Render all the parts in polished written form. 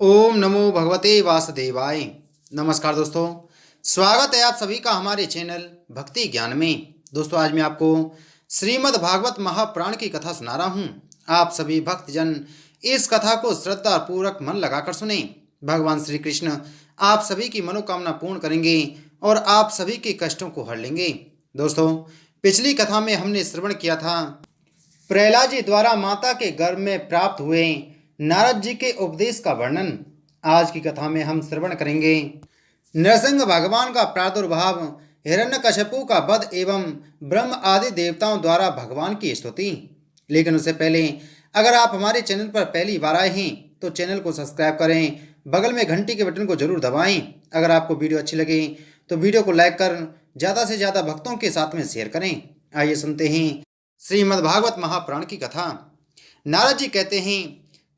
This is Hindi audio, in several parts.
ओम नमो भगवते वासुदेवाय। नमस्कार दोस्तों, स्वागत है आप सभी का हमारे चैनल भक्ति ज्ञान में। दोस्तों, आज मैं आपको श्रीमद् भागवत महापुराण की कथा सुना रहा हूँ। आप सभी भक्तजन इस कथा को श्रद्धा पूर्वक मन लगाकर सुने। भगवान श्री कृष्ण आप सभी की मनोकामना पूर्ण करेंगे और आप सभी के कष्टों को हर लेंगे। दोस्तों, पिछली कथा में हमने श्रवण किया था प्रहलाद जी द्वारा माता के गर्भ में प्राप्त हुए नारद जी के उपदेश का वर्णन। आज की कथा में हम श्रवण करेंगे नरसिंह भगवान का प्रादुर्भाव, हिरण्यकशिपु का वध एवं ब्रह्म आदि देवताओं द्वारा भगवान की स्तुति। लेकिन उससे पहले अगर आप हमारे चैनल पर पहली बार आए हैं तो चैनल को सब्सक्राइब करें, बगल में घंटी के बटन को जरूर दबाएं। अगर आपको वीडियो अच्छी लगे तो वीडियो को लाइक कर ज़्यादा से ज़्यादा भक्तों के साथ में शेयर करें। आइए सुनते हैं श्रीमद् भागवत महापुराण की कथा। नारद जी कहते हैं,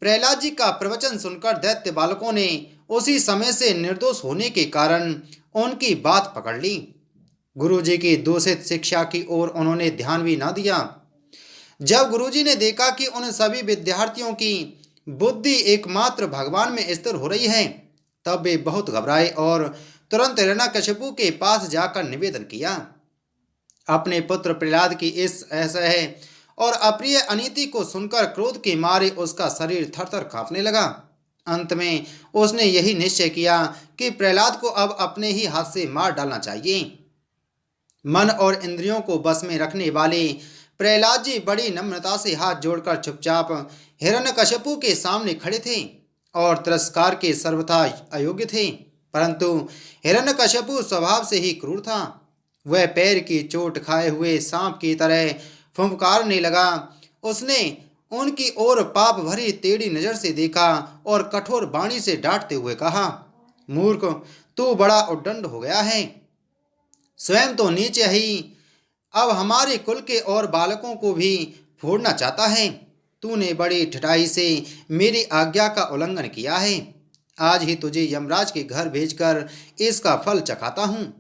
प्रहलाद जी का प्रवचन सुनकर दैत्य बालकों ने उसी समय से निर्दोष होने के कारण उनकी बात पकड़ ली। गुरु जी की दूषित शिक्षा की ओर उन्होंने ध्यान भी न दिया। जब गुरुजी ने देखा कि उन सभी विद्यार्थियों की बुद्धि एकमात्र भगवान में स्थिर हो रही है, तब वे बहुत घबराए और तुरंत हिरण्यकशिपु के पास जाकर निवेदन किया। अपने पुत्र प्रहलाद की इस असह्य और अप्रिय अनीति को सुनकर क्रोध के मारे उसका शरीर थरथर कांपने लगा। अंत में उसने यही निश्चय किया कि प्रहलाद को अब अपने ही हाथ से मार डालना चाहिए। मन और इंद्रियों को बस में रखने वाले प्रहलाद जी बड़ी नम्रता से हाथ जोड़कर चुपचाप हिरण्यकशिपु के सामने खड़े थे और तिरस्कार के सर्वथा अयोग्य थे। परंतु हिरण्यकशिपु स्वभाव से ही क्रूर था। वह पैर की चोट खाए हुए सांप की तरह फुंफकारने लगा। उसने उनकी ओर पाप भरी टेढ़ी नजर से देखा और कठोर वाणी से डांटते हुए कहा, मूर्ख, तू बड़ा उद्दंड हो गया है। स्वयं तो नीचे ही अब हमारे कुल के और बालकों को भी फोड़ना चाहता है। तूने बड़ी ठठाई से मेरी आज्ञा का उल्लंघन किया है। आज ही तुझे यमराज के घर भेजकर इसका फल चखाता हूँ।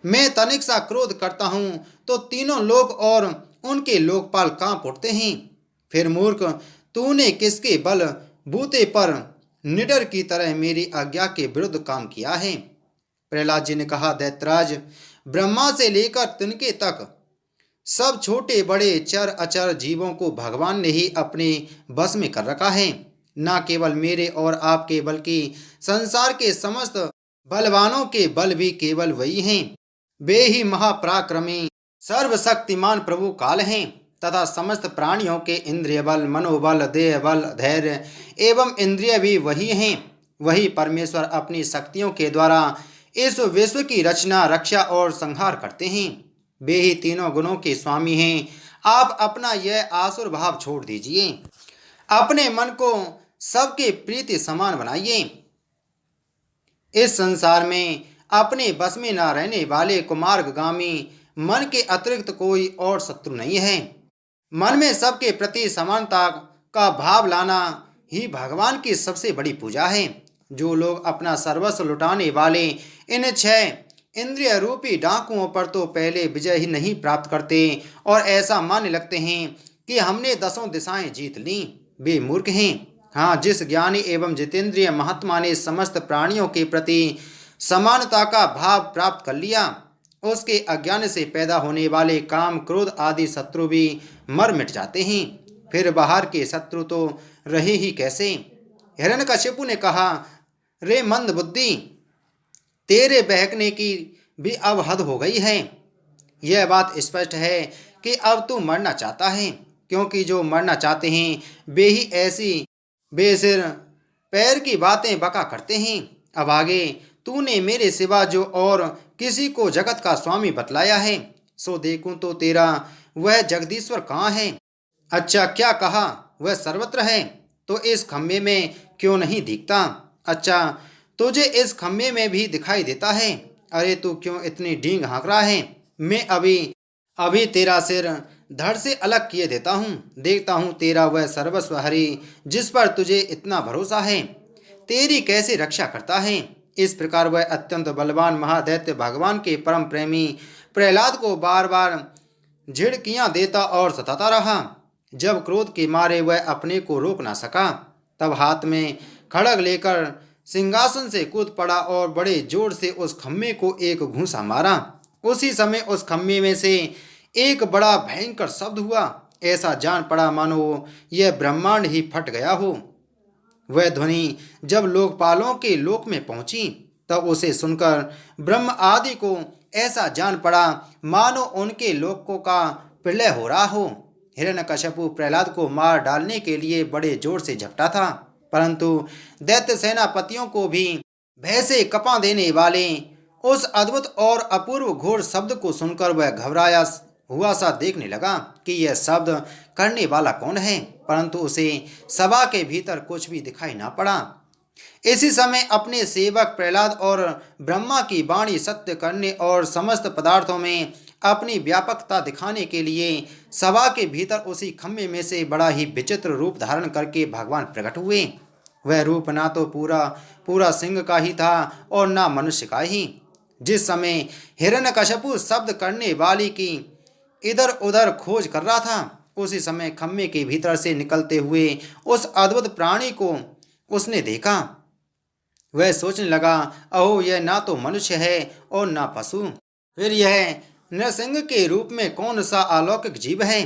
मैं तनिक सा क्रोध करता हूँ तो तीनों लोक और उनके लोकपाल कांप उठते हैं। फिर मूर्ख, तूने किसके बल बूते पर निडर की तरह मेरी आज्ञा के विरुद्ध काम किया है। प्रहलाद जी ने कहा, दैत्यराज, ब्रह्मा से लेकर तिनके तक सब छोटे बड़े चर अचर जीवों को भगवान ने ही अपने बस में कर रखा है। न केवल मेरे और आपके बल्कि संसार के समस्त बलवानों के बल भी केवल वही हैं। वे ही महापराक्रमी सर्वशक्तिमान प्रभु काल हैं तथा समस्त प्राणियों के इंद्रिय बल, मनोबल, देह बल, धैर्य एवं इंद्रिय भी वही हैं। वही परमेश्वर अपनी शक्तियों के द्वारा इस विश्व की रचना, रक्षा और संहार करते हैं। वे ही तीनों गुणों के स्वामी हैं। आप अपना यह आसुर भाव छोड़ दीजिए। अपने मन को सबके प्रीति समान बनाइए। इस संसार में अपने बस में न रहने वाले कुमार्गगामी मन के अतिरिक्त कोई और शत्रु नहीं है। मन में सबके प्रति समानता का भाव लाना ही भगवान की सबसे बड़ी पूजा है। जो लोग अपना सर्वस्व लुटाने वाले इन 6 इंद्रिय रूपी डाकुओं पर तो पहले विजय ही नहीं प्राप्त करते और ऐसा मानने लगते हैं कि हमने 10 दिशाएं जीत ली, वे मूर्ख हैं। हाँ, जिस ज्ञानी एवं जितेंद्रिय महात्मा ने समस्त प्राणियों के प्रति समानता का भाव प्राप्त कर लिया, उसके अज्ञान से पैदा होने वाले काम, क्रोध आदि शत्रु भी मर मिट जाते हैं। फिर बाहर के शत्रु तो रहे ही कैसे। हिरण्यकशिपु ने कहा, रे मंद बुद्धि, तेरे बहकने की भी अब हद हो गई है। यह बात स्पष्ट है कि अब तू मरना चाहता है, क्योंकि जो मरना चाहते हैं वे ही ऐसी बेसिर पैर की बातें बका करते हैं। अब आगे तूने मेरे सिवा जो और किसी को जगत का स्वामी बतलाया है, सो देखूं तो तेरा वह जगदीश्वर कहाँ है। अच्छा, क्या कहा, वह सर्वत्र है तो इस खम्भे में क्यों नहीं दिखता। अच्छा, तुझे इस खम्भे में भी दिखाई देता है। अरे तू क्यों इतनी डींग हाँक रहा है। मैं अभी अभी तेरा सिर धड़ से अलग किए देता हूँ। देखता हूँ तेरा वह सर्वस्व हरि जिस पर तुझे इतना भरोसा है तेरी कैसे रक्षा करता है। इस प्रकार वह अत्यंत बलवान महादैत्य भगवान के परम प्रेमी प्रहलाद को बार बार झिड़कियाँ देता और सताता रहा। जब क्रोध के मारे वह अपने को रोक ना सका, तब हाथ में खड़ग लेकर सिंहासन से कूद पड़ा और बड़े जोर से उस खम्भे को एक घूंसा मारा। उसी समय उस खम्भे में से एक बड़ा भयंकर शब्द हुआ। ऐसा जान पड़ा मानो यह ब्रह्मांड ही फट गया हो। वह ध्वनि जब लोकपालों के लोक में पहुंची तब उसे सुनकर ब्रह्म आदि को ऐसा जान पड़ा मानो उनके लोकों का प्रलय हो रहा हो। हिरण्यकश्यपु प्रहलाद को मार डालने के लिए बड़े जोर से झपटा था, परंतु दैत्य सेनापतियों को भी भय से कपा देने वाले उस अद्भुत और अपूर्व घोर शब्द को सुनकर वह घबराया हुआ सा देखने लगा कि यह शब्द करने वाला कौन है, परंतु उसे सभा के भीतर कुछ भी दिखाई ना पड़ा। इसी समय अपने सेवक प्रहलाद और ब्रह्मा की वाणी सत्य करने और समस्त पदार्थों में अपनी व्यापकता दिखाने के लिए सभा के भीतर उसी खम्भे में से बड़ा ही विचित्र रूप धारण करके भगवान प्रकट हुए। वह रूप ना तो पूरा सिंह का ही था और ना मनुष्य का ही। जिस समय हिरण्यकश्यपु शब्द करने वाली की इधर उधर खोज कर रहा था, उसी समय खम्भे के भीतर से निकलते हुए उस अद्भुत प्राणी को उसने देखा। वह सोचने लगा, अहो यह ना तो मनुष्य है और ना पशु, फिर यह नरसिंह के रूप में कौन सा अलौकिक जीव है।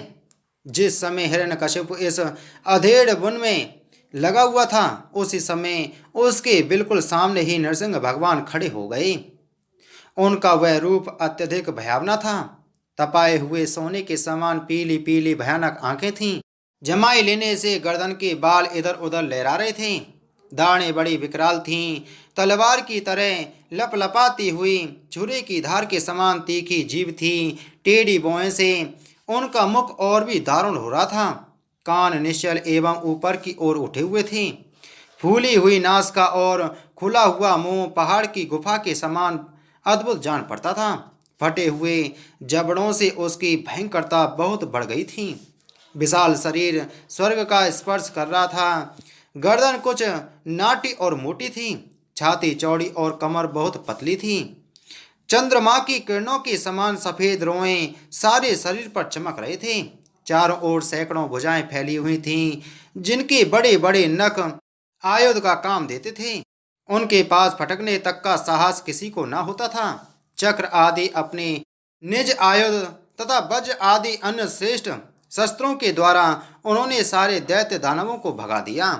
जिस समय हिरण्यकश्यपु इस अधेड़ वन में लगा हुआ था, उसी समय उसके बिल्कुल सामने ही नरसिंह भगवान खड़े हो गए। उनका वह रूप अत्यधिक भयावना था। तपाए हुए सोने के समान पीली पीली भयानक आंखें थीं। जमाई लेने से गर्दन के बाल इधर उधर लहरा रहे थे। दाढ़ें बड़ी विकराल थीं। तलवार की तरह लपलपाती हुई छुरे की धार के समान तीखी जीभ थी। टेढ़ी भौहें से उनका मुख और भी दारुण हो रहा था। कान निश्चल एवं ऊपर की ओर उठे हुए थे। फूली हुई नासिका और खुला हुआ मुंह पहाड़ की गुफा के समान अद्भुत जान पड़ता था। फटे हुए जबड़ों से उसकी भयंकरता बहुत बढ़ गई थी। विशाल शरीर स्वर्ग का स्पर्श कर रहा था। गर्दन कुछ नाटी और मोटी थी। छाती चौड़ी और कमर बहुत पतली थी। चंद्रमा की किरणों के समान सफेद रोएं सारे शरीर पर चमक रहे थे। चारों ओर सैकड़ों भुजाएं फैली हुई थीं, जिनके बड़े बड़े नख आयुध का काम देते थे। उनके पास फटकने तक का साहस किसी को न होता था। चक्र आदि अपने निज आयुध तथा वज्र आदि अन्य श्रेष्ठ शस्त्रों के द्वारा उन्होंने सारे दैत्य दानवों को भगा दिया।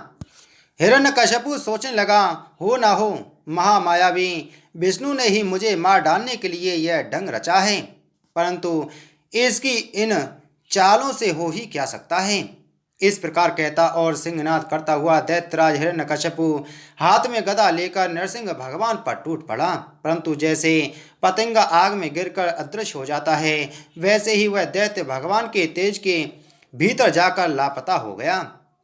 हिरण्यकश्यपु सोचने लगा, हो ना हो महामायावी विष्णु ने ही मुझे मार डालने के लिए यह ढंग रचा है, परंतु इसकी इन चालों से हो ही क्या सकता है। इस प्रकार कहता और सिंहनाद करता हुआ दैत्यराज हिरण्यकश्यपु हाथ में गदा लेकर नरसिंह भगवान पर टूट पड़ा, परंतु जैसे पतंगा आग में गिरकर अदृश्य हो जाता है, वैसे ही वह दैत्य भगवान के तेज के भीतर जाकर लापता हो गया।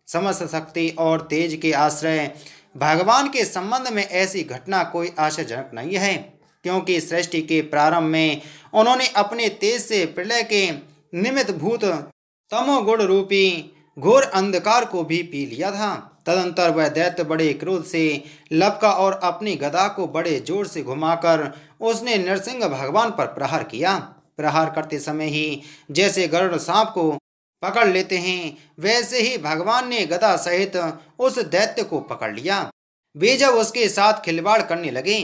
समस्त शक्ति और तेज के आश्रय भगवान के संबंध में ऐसी घटना कोई आश्चर्यजनक नहीं है, क्योंकि सृष्टि के प्रारंभ में उन्होंने अपने तेज से प्रलय के निमित्त भूत तमोगुण रूपी घोर अंधकार को भी पी लिया था। तदंतर वह दैत्य बड़े क्रोध से लपका और अपनी गदा को बड़े जोर से घुमाकर उसने नरसिंह भगवान पर प्रहार किया। प्रहार करते समय ही जैसे गरुड़ सांप को पकड़ लेते हैं, वैसे ही भगवान ने गदा सहित उस दैत्य को पकड़ लिया। वे जब उसके साथ खिलवाड़ करने लगे,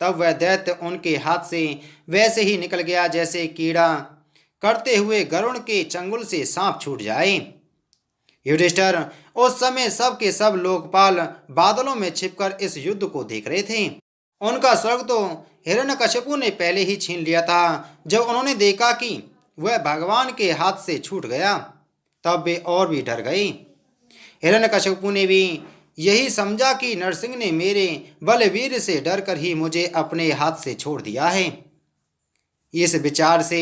तब वह दैत्य उनके हाथ से वैसे ही निकल गया जैसे कीड़ा करते हुए गरुड़ के चंगुल से सांप छूट जाए। युधिष्ठिर उस समय सब के सब लोकपाल बादलों में छिपकर इस युद्ध को देख रहे थे। उनका स्वर्ग तो हिरण्यकश्यपु ने पहले ही छीन लिया था। जब उन्होंने देखा कि वह भगवान के हाथ से छूट गया, तब वे और भी डर गए। हिरण्यकश्यपु ने भी यही समझा कि नरसिंह ने मेरे बलवीर से डरकर ही मुझे अपने हाथ से छोड़ दिया है। इस विचार से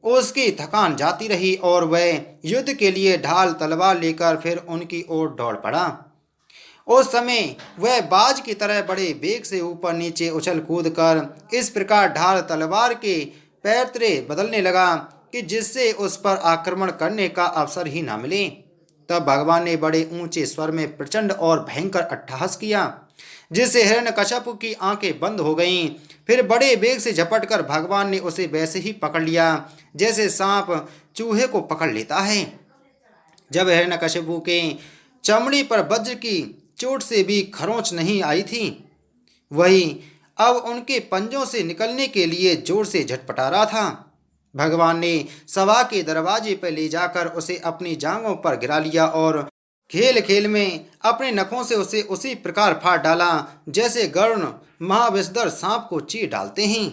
उसकी थकान जाती रही और वह युद्ध के लिए ढाल तलवार लेकर फिर उनकी ओर दौड़ पड़ा। उस समय वह बाज की तरह बड़े वेग से ऊपर नीचे उछल कूद कर इस प्रकार ढाल तलवार के पैतरे बदलने लगा कि जिससे उस पर आक्रमण करने का अवसर ही न मिले। तब भगवान ने बड़े ऊंचे स्वर में प्रचंड और भयंकर अट्टहास किया, जिससे हिरण्यकश्यपु की आंखें बंद हो गईं। फिर बड़े वेग से झपटकर भगवान ने उसे वैसे ही पकड़ लिया जैसे सांप चूहे को पकड़ लेता है। जब हिरण्यकश्यपु के चमड़ी पर वज्र की चोट से भी खरोंच नहीं आई थी, वही अब उनके पंजों से निकलने के लिए जोर से झटपटा रहा था। भगवान ने सभा के दरवाजे पर ले जाकर उसे अपनी जांघों पर गिरा लिया और खेल खेल में अपने नखों से उसे उसी प्रकार फाड़ डाला जैसे गरुण महाविषधर सांप को चीर डालते हैं।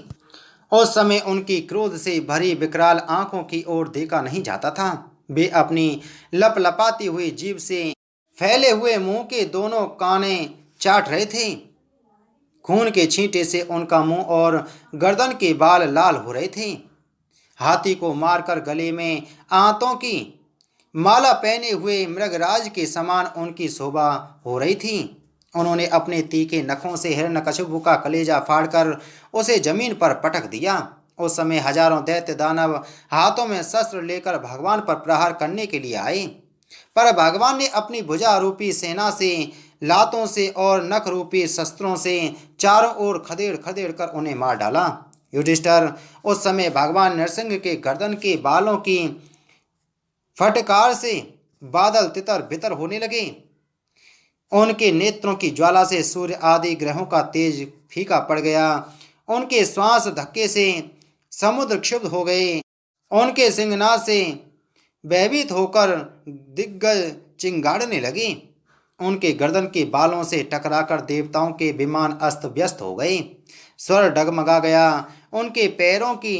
उस समय उनकी क्रोध से भरी विकराल आंखों की ओर देखा नहीं जाता था। वे अपनी लपलपाती हुई जीभ से फैले हुए मुंह के दोनों काने चाट रहे थे। खून के छींटे से उनका मुंह और गर्दन के बाल लाल हो रहे थे। हाथी को मारकर गले में आंतों की माला पहने हुए मृगराज के समान उनकी शोभा हो रही थी। उन्होंने अपने तीखे नखों से हिरण्यकशिपु का कलेजा फाड़कर उसे जमीन पर पटक दिया। उस समय हजारों दैत्य दानव हाथों में शस्त्र लेकर भगवान पर प्रहार करने के लिए आए, पर भगवान ने अपनी भुजा रूपी सेना से, लातों से और नख रूपी शस्त्रों से चारों ओर खदेड़ खदेड़ कर उन्हें मार डाला। युधिष्ठिर, उस समय भगवान नरसिंह के गर्दन के बालों की फटकार से बादल तितर बितर होने लगे। उनके नेत्रों की ज्वाला से सूर्य आदि ग्रहों का तेज फीका पड़ गया। उनके श्वास धक्के से समुद्र क्षुब्ध हो गए। उनके सिंहनाद से भयभीत होकर दिग्गज चिंगाड़ने लगे। उनके गर्दन के बालों से टकराकर देवताओं के विमान अस्त व्यस्त हो गए। स्वर डगमगा गया। उनके पैरों की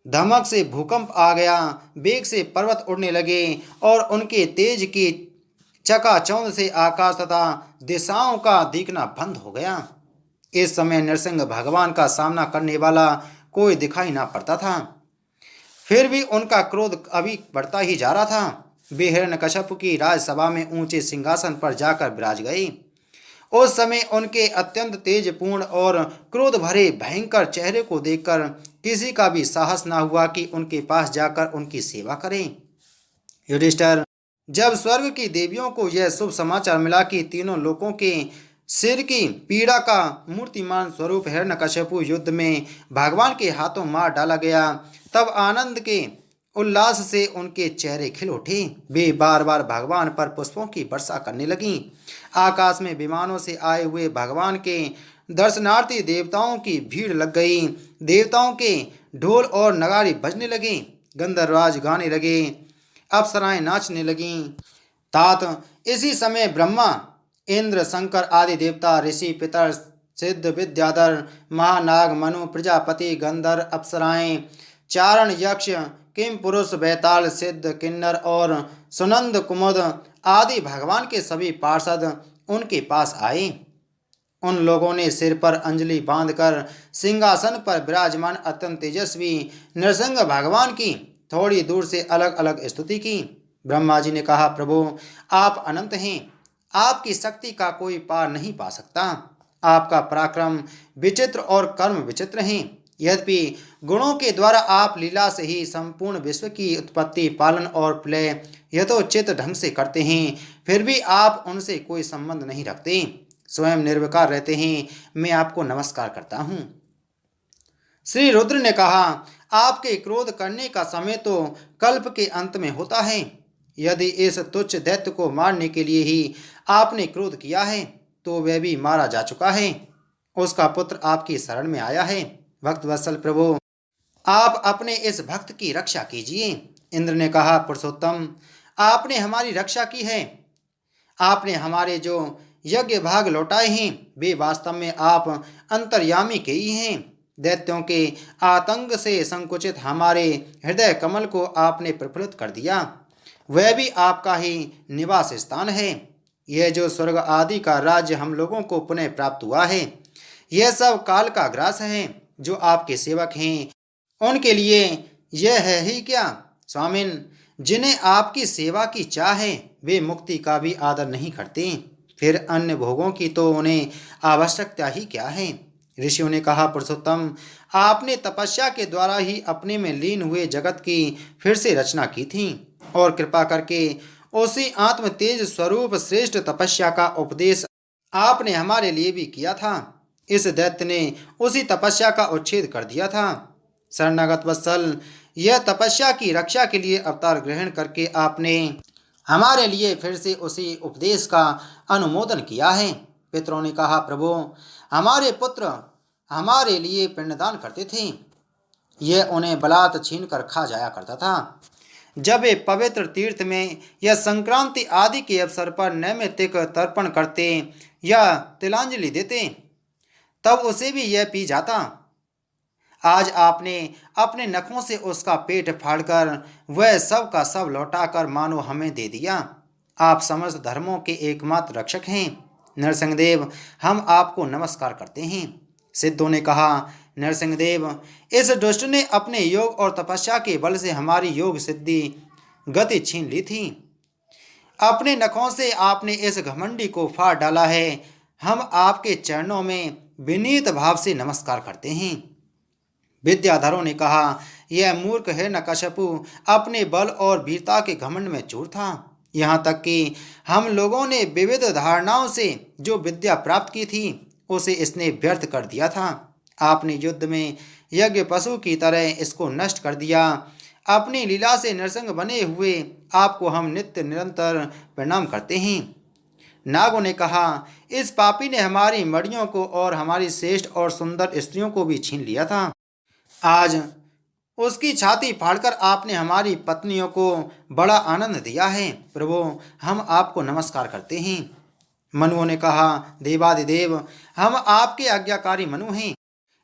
धमक से भूकंप आ गया। वेग से पर्वत उड़ने लगे और उनके तेज की चकाचौंध से आकाश तथा दिशाओं का दिखना बंद हो गया। इस समय नरसिंह भगवान का सामना करने वाला कोई दिखाई ना पड़ता था। फिर भी उनका क्रोध अभी बढ़ता ही जा रहा था। वे हिरण्यकशिपु की राजसभा में ऊंचे सिंहासन पर जाकर विराज गए। उस समय उनके अत्यंत तेजपूर्ण और क्रोध भरे भयंकर चेहरे को देखकर किसी का भी साहस ना हुआ कि उनके पास जाकर उनकी सेवा करें। युधिष्ठिर, जब स्वर्ग की देवियों को यह शुभ समाचार मिला कि तीनों लोकों के सिर की पीड़ा का मूर्तिमान स्वरूप हिरण्यकशिपु युद्ध में भगवान के हाथों मार डाला गया, तब आनंद के उल्लास से उनके चेहरे खिल उठे। वे बार बार भगवान पर पुष्पों की वर्षा करने लगीं। आकाश में विमानों से आए हुए भगवान के दर्शनार्थी देवताओं की भीड़ लग गई। देवताओं के ढोल और नगाड़े बजने लगे। गंधर्वराज गाने लगे। अप्सराएं नाचने लगीं। तात इसी समय ब्रह्मा, इंद्र, शंकर आदि देवता, ऋषि, पितर, सिद्ध, विद्याधर, महानाग, मनु, प्रजापति, गंधर्व, अप्सराएं, चारण, यक्ष, किम पुरुष, बैताल, सिद्ध, किन्नर और सुनंद कुमुद आदि भगवान के सभी पार्षद उनके पास आए। उन लोगों ने सिर पर अंजलि बांधकर सिंहासन पर विराजमान अत्यंत तेजस्वी नरसिंह भगवान की थोड़ी दूर से अलग अलग स्तुति की। ब्रह्मा जी ने कहा, प्रभु आप अनंत हैं, आपकी शक्ति का कोई पार नहीं पा सकता। आपका पराक्रम विचित्र और कर्म विचित्र हैं। यद्यपि गुणों के द्वारा आप लीला से ही संपूर्ण विश्व की उत्पत्ति, पालन और प्रलय यथोचित ढंग से करते हैं, फिर भी आप उनसे कोई संबंध नहीं रखते, स्वयं निर्विकार रहते हैं। मैं आपको नमस्कार करता हूँ। श्री रुद्र ने कहा, आपके क्रोध करने का समय तो कल्प के अंत में होता है। यदि इस तुच्छ दैत्य को मारने के लिए ही आपने क्रोध किया है तो वह भी मारा जा चुका है। उसका पुत्र आपकी शरण में आया है। भक्त वत्सल प्रभु, आप अपने इस भक्त की रक्षा कीजिए। इंद्र ने कहा, पुरुषोत्तम, आपने हमारी रक्षा की है। आपने हमारे जो यज्ञ भाग लौटाए हैं वे वास्तव में आप अंतर्यामी के ही हैं। दैत्यों के आतंक से संकुचित हमारे हृदय कमल को आपने प्रफुल्लित कर दिया। वह भी आपका ही निवास स्थान है। यह जो स्वर्ग आदि का राज्य हम लोगों को पुनः प्राप्त हुआ है, यह सब काल का ग्रास है। जो आपके सेवक हैं उनके लिए यह है ही क्या? स्वामिन, जिन्हें आपकी सेवा की चाह है वे मुक्ति का भी आदर नहीं करते, फिर अन्य भोगों की तो उन्हें आवश्यकता ही क्या है? ऋषियों ने कहा, पुरुषोत्तम, आपने तपस्या के द्वारा ही अपने में लीन हुए जगत की फिर से रचना की थी और कृपा करके उसी आत्म तेज स्वरूप श्रेष्ठ तपस्या का उपदेश आपने हमारे लिए भी किया था। इस दैत्य ने उसी तपस्या का उच्छेद कर दिया था। शरणागत वत्सल, यह तपस्या की रक्षा के लिए अवतार ग्रहण करके आपने हमारे लिए फिर से उसी उपदेश का अनुमोदन किया है। पितरों ने कहा, प्रभु, हमारे पुत्र हमारे लिए पिंडदान करते थे, यह उन्हें बलात् छीन कर खा जाया करता था। जब वे पवित्र तीर्थ में या संक्रांति आदि के अवसर पर नैमित्तिक तर्पण करते या तिलांजलि देते, तब उसे भी यह पी जाता। आज आपने अपने नखों से उसका पेट फाड़कर वह सब का सब लौटाकर मानो हमें दे दिया। आप समस्त धर्मों के एकमात्र रक्षक हैं। नरसिंहदेव, हम आपको नमस्कार करते हैं। सिद्धों ने कहा, नरसिंहदेव, इस दुष्ट ने अपने योग और तपस्या के बल से हमारी योग सिद्धि गति छीन ली थी। अपने नखों से आपने इस घमंडी को फाड़ डाला है। हम आपके चरणों में विनीत भाव से नमस्कार करते हैं। विद्याधरों ने कहा, यह मूर्ख है नकशपु अपने बल और वीरता के घमंड में चूर था। यहाँ तक कि हम लोगों ने विविध धारणाओं से जो विद्या प्राप्त की थी उसे इसने व्यर्थ कर दिया था। आपने युद्ध में यज्ञ पशु की तरह इसको नष्ट कर दिया। अपनी लीला से नरसिंह बने हुए आपको हम नित्य निरंतर प्रणाम करते हैं। नागों ने कहा, इस पापी ने हमारी मड़ियों को और हमारी श्रेष्ठ और सुंदर स्त्रियों को भी छीन लिया था। आज उसकी छाती फाड़कर आपने हमारी पत्नियों को बड़ा आनंद दिया है। प्रभु, हम आपको नमस्कार करते हैं। मनुओं ने कहा, देवादिदेव, हम आपके आज्ञाकारी मनु हैं।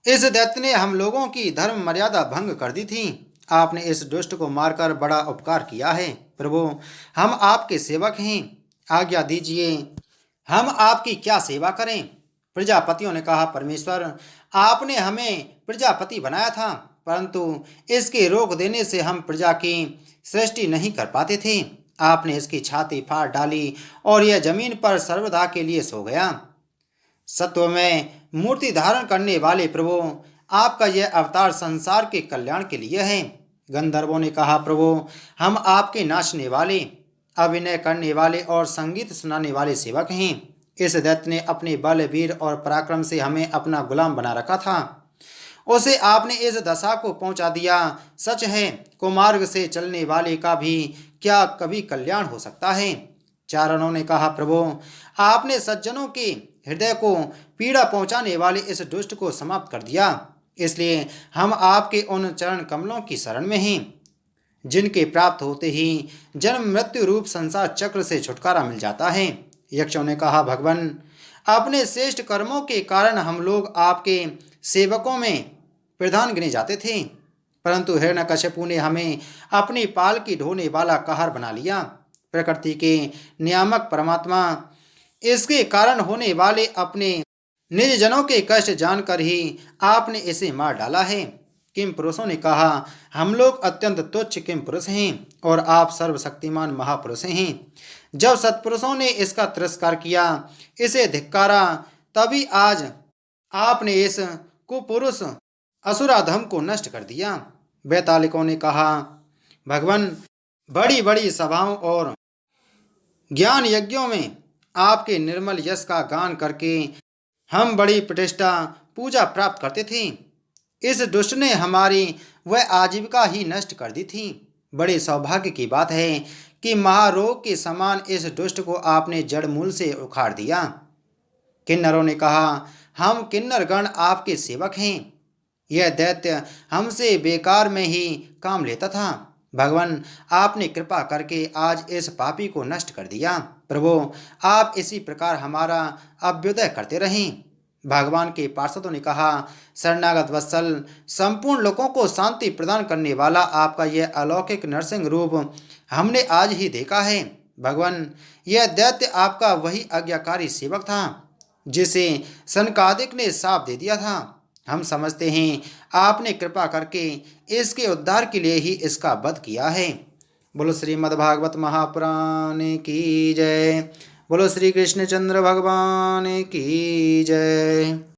इस दैत्य ने हम लोगों की धर्म मर्यादा भंग कर दी थी। आपने इस दुष्ट को मारकर बड़ा उपकार किया है। प्रभु, हम आपके सेवक हैं, आज्ञा दीजिए, हम आपकी क्या सेवा करें। प्रजापतियों ने कहा, परमेश्वर, आपने हमें प्रजापति बनाया था, परंतु इसके रोक देने से हम प्रजा की सृष्टि नहीं कर पाते थे। आपने इसकी छाती फाड़ डाली और यह जमीन पर सर्वदा के लिए सो गया। सत्व में मूर्ति धारण करने वाले प्रभु, आपका यह अवतार संसार के कल्याण के लिए है। गंधर्वों ने कहा, प्रभु, हम आपके नाचने वाले, अभिनय करने वाले और संगीत सुनाने वाले सेवक हैं। इस दैत्य ने अपने बल, वीर और पराक्रम से हमें अपना गुलाम बना रखा था। उसे आपने इस दशा को पहुंचा दिया। सच है, कुमार्ग से चलने वाले का भी क्या कभी कल्याण हो सकता है। चारणों ने कहा, प्रभु, आपने सज्जनों के हृदय को पीड़ा पहुंचाने वाले इस दुष्ट को समाप्त कर दिया। इसलिए हम आपके उन चरण कमलों की शरण में हैं, जिनके प्राप्त होते ही जन्म मृत्यु रूप संसार चक्र से छुटकारा मिल जाता है। यक्षों ने कहा, भगवान, अपने श्रेष्ठ कर्मों के कारण हम लोग आपके सेवकों में प्रधान गिने जाते थे, परंतु हिरण्यकश्यपु ने हमें अपनी पाल की ढोने वाला कहर बना लिया। प्रकृति के नियामक परमात्मा इसके कारण होने वाले अपने निज जनों के कष्ट जानकर ही आपने इसे मार डाला है। किम पुरुषों ने कहा, हम लोग अत्यंत तुच्छ किम पुरुष हैं और आप सर्वशक्तिमान महापुरुष हैं। जब सत्पुरुषों ने इसका तिरस्कार किया, इसे धिक्कारा, तभी आज आपने इस कुपुरुष असुराधम को नष्ट कर दिया। वैतालिकों ने कहा, भगवान, बड़ी बड़ी सभाओं और ज्ञान यज्ञों में आपके निर्मल यश का गान करके हम बड़ी प्रतिष्ठा पूजा प्राप्त करते थे। इस दुष्ट ने हमारी वह आजीविका ही नष्ट कर दी थी। बड़े सौभाग्य की बात है कि महारोग के समान इस दुष्ट को आपने जड़ मूल से उखाड़ दिया। किन्नरों ने कहा, हम किन्नर गण आपके सेवक हैं। यह दैत्य हमसे बेकार में ही काम लेता था। भगवान, आपने कृपा करके आज इस पापी को नष्ट कर दिया। प्रभु, आप इसी प्रकार हमारा अभ्युदय करते रहें। भगवान के पार्षदों ने कहा, शरणागत वत्सल, संपूर्ण लोगों को शांति प्रदान करने वाला आपका यह अलौकिक नरसिंह रूप हमने आज ही देखा है। भगवान, यह दैत्य आपका वही आज्ञाकारी सेवक था जिसे सनकादिक ने शाप दे दिया था। हम समझते हैं आपने कृपा करके इसके उद्धार के लिए ही इसका वध किया है। बोलो श्रीमद्भागवत महापुराण की जय। बोलो श्री कृष्णचंद्र भगवान की जय।